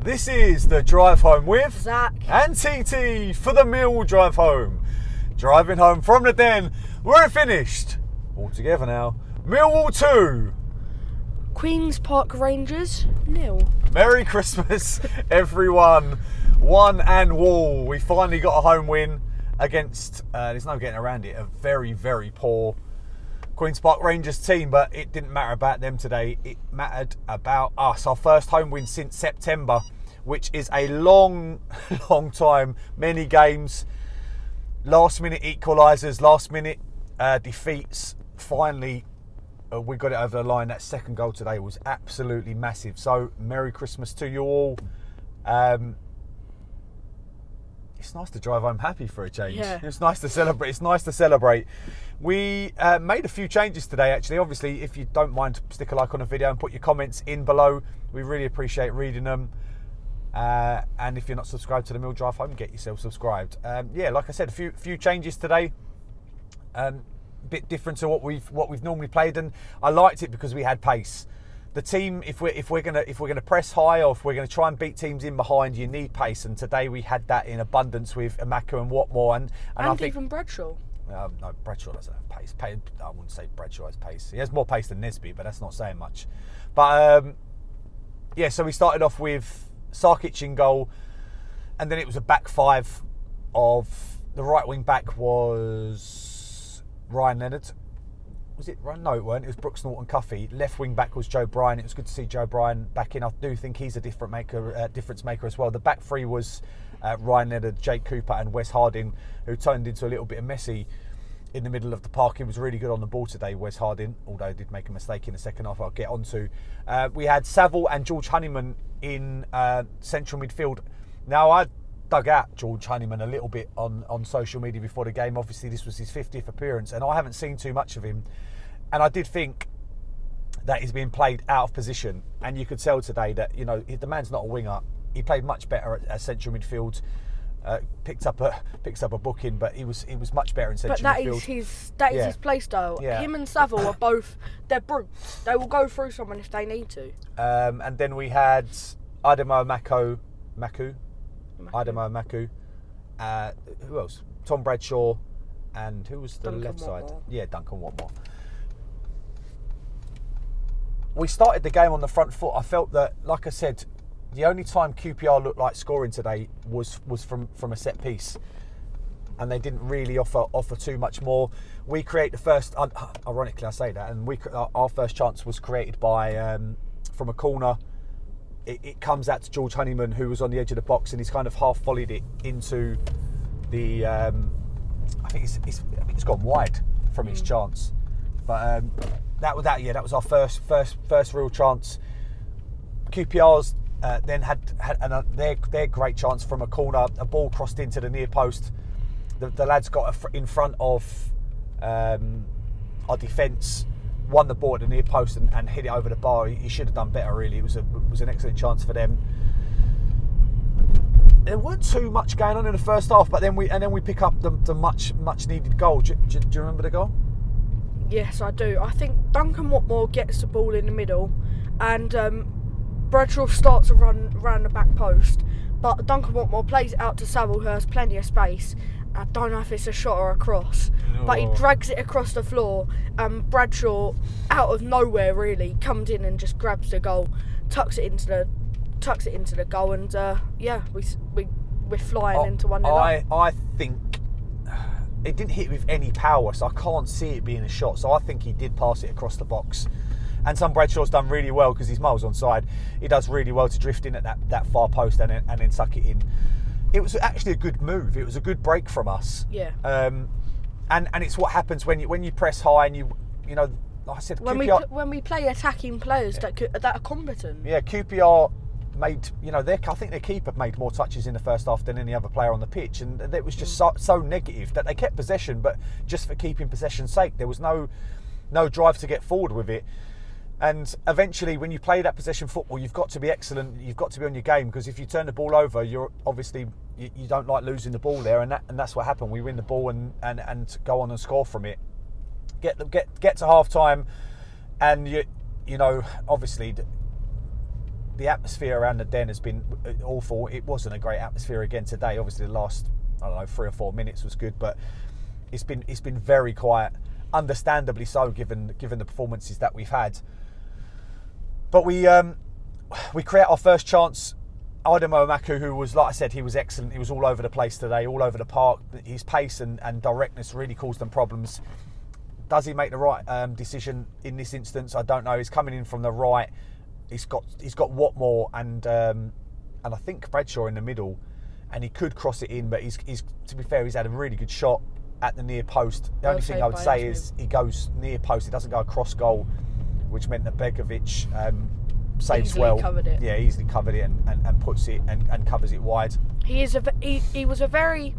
This is the drive home with Zac and TT for the Millwall drive home. Driving home from the den, we're finished. All together now. Millwall 2. Queen's Park Rangers 0. Merry Christmas, everyone. One and Wall. We finally got a home win against, there's no getting around it, a very, very poor Queen's Park Rangers team, but it didn't matter about them today. It mattered about us. Our first home win since September, which is a long, long time. Many games, last minute equalisers, last minute defeats. Finally, we got it over the line. That second goal today was absolutely massive. So, Merry Christmas to you all. It's nice to drive home happy for a change. Yeah. It's nice to celebrate. We made a few changes today, actually. Obviously, if you don't mind, stick a like on the video and put your comments in below. We really appreciate reading them. And if you're not subscribed to the Mill Drive Home, get yourself subscribed. Yeah, like I said, a few changes today. Bit different to what we've normally played, and I liked it because we had pace. The team, if we're gonna press high, or if we're gonna try and beat teams in behind, you need pace. And today we had that in abundance with Amaka and Watmore, and I think even Bradshaw. No, Bradshaw doesn't have pace. I wouldn't say Bradshaw has pace. He has more pace than Nesby, but that's not saying much. But yeah, so we started off with Sarkic in goal, and then it was a back five of the right wing back was Ryan Leonard. Was it Ryan? No, it weren't. It was Brooks Norton Cuffy. Left wing back was Joe Bryan. It was good to see Joe Bryan back in. I do think he's a difference maker as well. The back three was Ryan Leonard, Jake Cooper and Wes Harding, who turned into a little bit of Messi in the middle of the park. He was really good on the ball today, Wes Harding, although he did make a mistake in the second half I'll get onto. We had Saville and George Honeyman in central midfield. Now, I dug out George Honeyman a little bit on social media before the game. Obviously, this was his 50th appearance, and I haven't seen too much of him. And I did think that he's being played out of position, and you could tell today that, you know, the man's not a winger. He played much better at central midfield. Picks up a booking, but he was much better in central midfield. That is his play style. Yeah. Him and Saville are both, they're brutes. They will go through someone if they need to. And then we had Ademo Maku. Who else? Tom Bradshaw, and who was the Duncan left side? Watmore. Yeah, Duncan Watmore. We started the game on the front foot. I felt that, like I said, the only time QPR looked like scoring today was from a set piece, and they didn't really offer too much more. We create the first. Ironically, I say that, and our first chance was created by from a corner. It comes out to George Honeyman, who was on the edge of the box, and he's kind of half volleyed it into the. I think it's gone wide from his chance, but that was our first real chance. QPR's then had their great chance from a corner. A ball crossed into the near post. The lads got in front of our defence, won the ball at the near post and hit it over the bar. He should have done better, really. It was an excellent chance for them. There weren't too much going on in the first half, but then we pick up the much needed goal. Do you remember the goal? Yes, I do. I think Duncan Watmore gets the ball in the middle, and Bradshaw starts to run around the back post, but Duncan Watmore plays it out to Saville, who has plenty of space. I don't know if it's a shot or a cross, but he drags it across the floor, and Bradshaw, out of nowhere really, comes in and just grabs the goal, tucks it into the goal, and we're flying into 1-0. I think it didn't hit with any power, so I can't see it being a shot. So I think he did pass it across the box. And Sam Bradshaw's done really well because he's miles onside. He does really well to drift in at that far post and then suck it in. It was actually a good move. It was a good break from us. Yeah. And it's what happens when you press high and you know, like I said, QPR, when we play attacking players that are competent. Yeah, QPR made, you know, I think their keeper made more touches in the first half than any other player on the pitch, and it was just so negative that they kept possession, but just for keeping possession's sake. There was no drive to get forward with it. And eventually, when you play that possession football, you've got to be excellent. You've got to be on your game, because if you turn the ball over, you're obviously you don't like losing the ball there, and that's what happened. We win the ball and go on and score from it. Get to half time, and you know obviously the atmosphere around the Den has been awful. It wasn't a great atmosphere again today. Obviously, the last 3 or 4 minutes was good, but it's been very quiet. Understandably so, given the performances that we've had. But we create our first chance. Ademo Maku, who was, like I said, he was excellent. He was all over the place today, all over the park. His pace and directness really caused them problems. Does he make the right decision in this instance? I don't know. He's coming in from the right. He's got Watmore and I think Bradshaw in the middle, and he could cross it in. But he's to be fair, he's had a really good shot at the near post. The only thing I would say is he goes near post. He doesn't go across goal, which meant that Begovic saves easily well. Covered it. Yeah, easily covered it and puts it and covers it wide. He was a very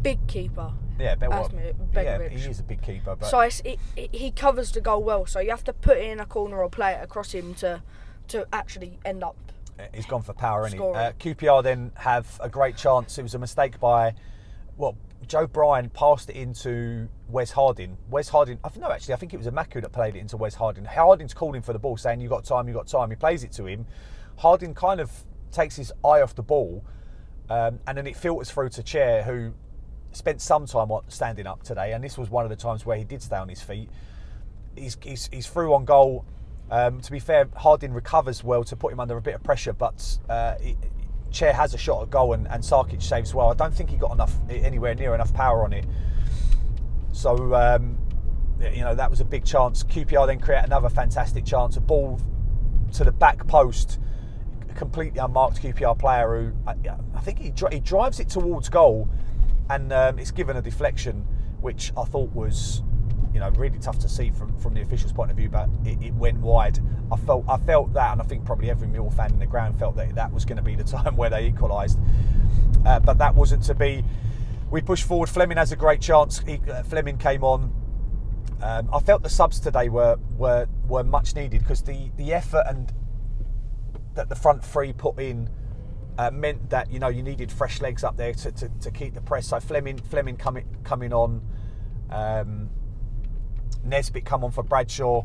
big keeper. Yeah, Begovic. he is a big keeper. But so he covers the goal well. So you have to put it in a corner or play it across him to actually end up. He's gone for power, isn't he? Scoring. QPR then have a great chance. It was a mistake by Joe Bryan passed it into Wes Harding. Wes Harding, I think it was a Maku that played it into Wes Harding. Harding's calling for the ball, saying, you got time. He plays it to him. Harding kind of takes his eye off the ball, and then it filters through to Chair, who spent some time standing up today, and this was one of the times where he did stay on his feet. He's through on goal. To be fair, Harding recovers well to put him under a bit of pressure, but Chair has a shot at goal and Sarkic saves well. I don't think he got anywhere near enough power on it. So, that was a big chance. QPR then create another fantastic chance. A ball to the back post, a completely unmarked QPR player who, I think he drives it towards goal, and it's given a deflection, which I thought was, really tough to see from the official's point of view, but it went wide. I felt that, and I think probably every Millwall fan in the ground felt that was going to be the time where they equalised. But that wasn't to be. We pushed forward. Fleming has a great chance. Fleming came on. I felt the subs today were much needed, because the effort and that the front three put in meant that you needed fresh legs up there to keep the press. So Fleming coming on. Nesbitt come on for Bradshaw,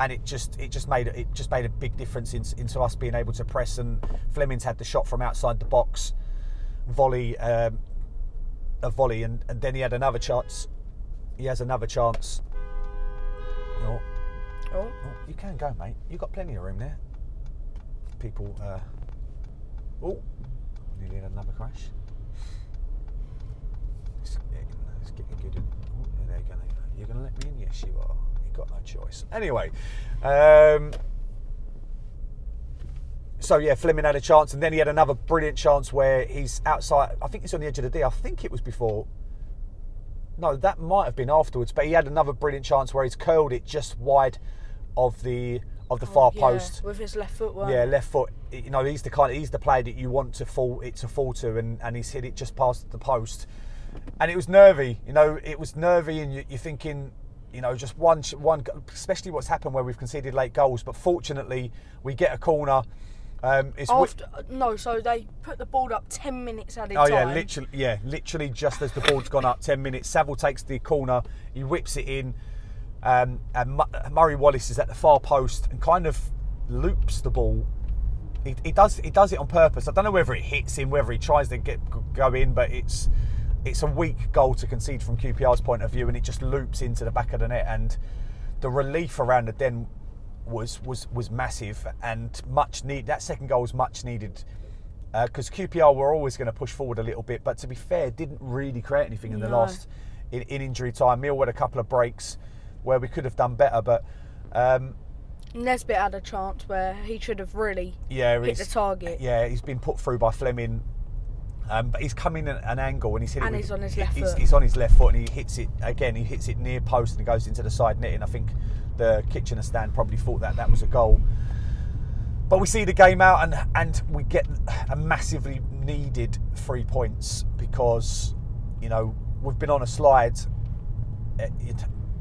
and it just made a big difference into us being able to press. And Fleming's had the shot from outside the box, a volley, and then he had another chance. He has another chance. Oh, you can go, mate. You've got plenty of room there. People. Nearly had another crash. It's getting good. There you go. You're going to let me in? Yes, you are. You've got no choice. Anyway, so yeah, Fleming had a chance, and then he had another brilliant chance where he's outside. I think it's on the edge of the D. I think it was before. No, that might have been afterwards. But he had another brilliant chance where he's curled it just wide of the far post with his left foot. Yeah, left foot. He's the player that you want to fall to, and he's hit it just past the post. And it was nervy, and you're thinking, just one, especially what's happened where we've conceded late goals. But fortunately, we get a corner. So they put the ball up 10 minutes at a time. Oh yeah, literally just as the ball's gone up 10 minutes, Saville takes the corner, he whips it in, and Murray Wallace is at the far post and kind of loops the ball. He does it on purpose. I don't know whether it hits him, whether he tries to go in, but it's a weak goal to concede from QPR's point of view, and it just loops into the back of the net. And the relief around the Den was massive and much needed. That second goal was much needed, because QPR were always going to push forward a little bit, but to be fair, didn't really create anything in the last in injury time. Mill had a couple of breaks where we could have done better, but Nesbitt had a chance where he should have really hit the target. Yeah, he's been put through by Fleming. But he's coming at an angle, and he's on his left foot. He's on his left foot, and he hits it again. He hits it near post and goes into the side netting. I think the Kitchener stand probably thought that was a goal. But we see the game out, and we get a massively needed 3 points, because we've been on a slide.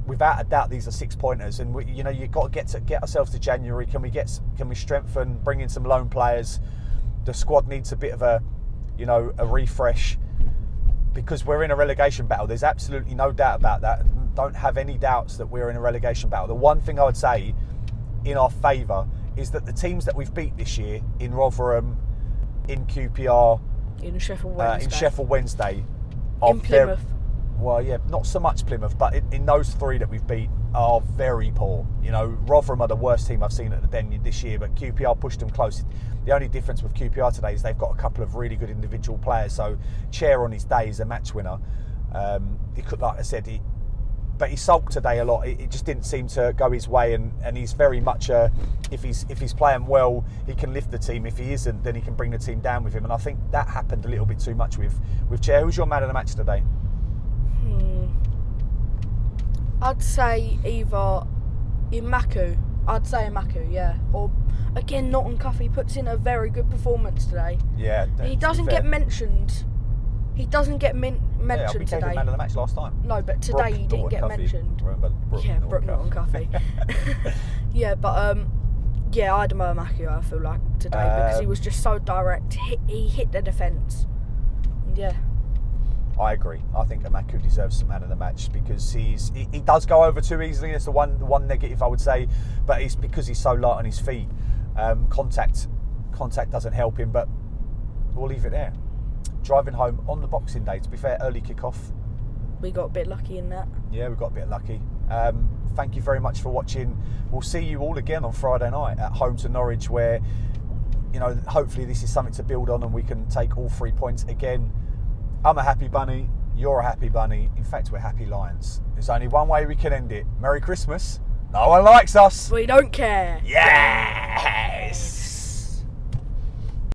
Without a doubt, these are 6 pointers, and you've got to get ourselves to January. Can we strengthen, bring in some loan players? The squad needs a bit of a refresh, because we're in a relegation battle. There's absolutely no doubt about that. Don't have any doubts that we're in a relegation battle. The one thing I would say in our favour is that the teams that we've beat this year in Rotherham, in QPR, In Sheffield Wednesday. are In Plymouth. well, yeah, not so much Plymouth, but in those 3 that we've beat are very poor. You know, Rotherham are the worst team I've seen at the Den this year, but QPR pushed them close. The only difference with QPR today is they've got a couple of really good individual players. So Chair on his day is a match winner. He could, like I said, but he sulked today a lot. It just didn't seem to go his way, and he's very much if he's playing well, he can lift the team. If he isn't, then he can bring the team down with him. And I think that happened a little bit too much with Chair. Who's your man of the match today? I'd say either Imaku. Yeah. Or again, Norton Cuffy puts in a very good performance today. Yeah. He doesn't get mentioned. He doesn't get mentioned we gave him today. man of the match last time. No, but today he didn't get mentioned. Remember? Brooke Norton Cuffy. Yeah, but yeah, I had Imaku, I feel like, today because he was just so direct. He hit the defence. Yeah. I agree. I think Amaku deserves some man of the match because he does go over too easily. That's the one negative I would say, but it's because he's so light on his feet. Contact doesn't help him, but we'll leave it there. Driving home on the Boxing Day, to be fair, early kick-off. We got a bit lucky in that. Yeah, we got a bit lucky. Thank you very much for watching. We'll see you all again on Friday night at home to Norwich, where, you know, hopefully this is something to build on and we can take all 3 points again. I'm a happy bunny, you're a happy bunny. In fact, we're happy lions. There's only one way we can end it. Merry Christmas. No one likes us. We don't care. Yes!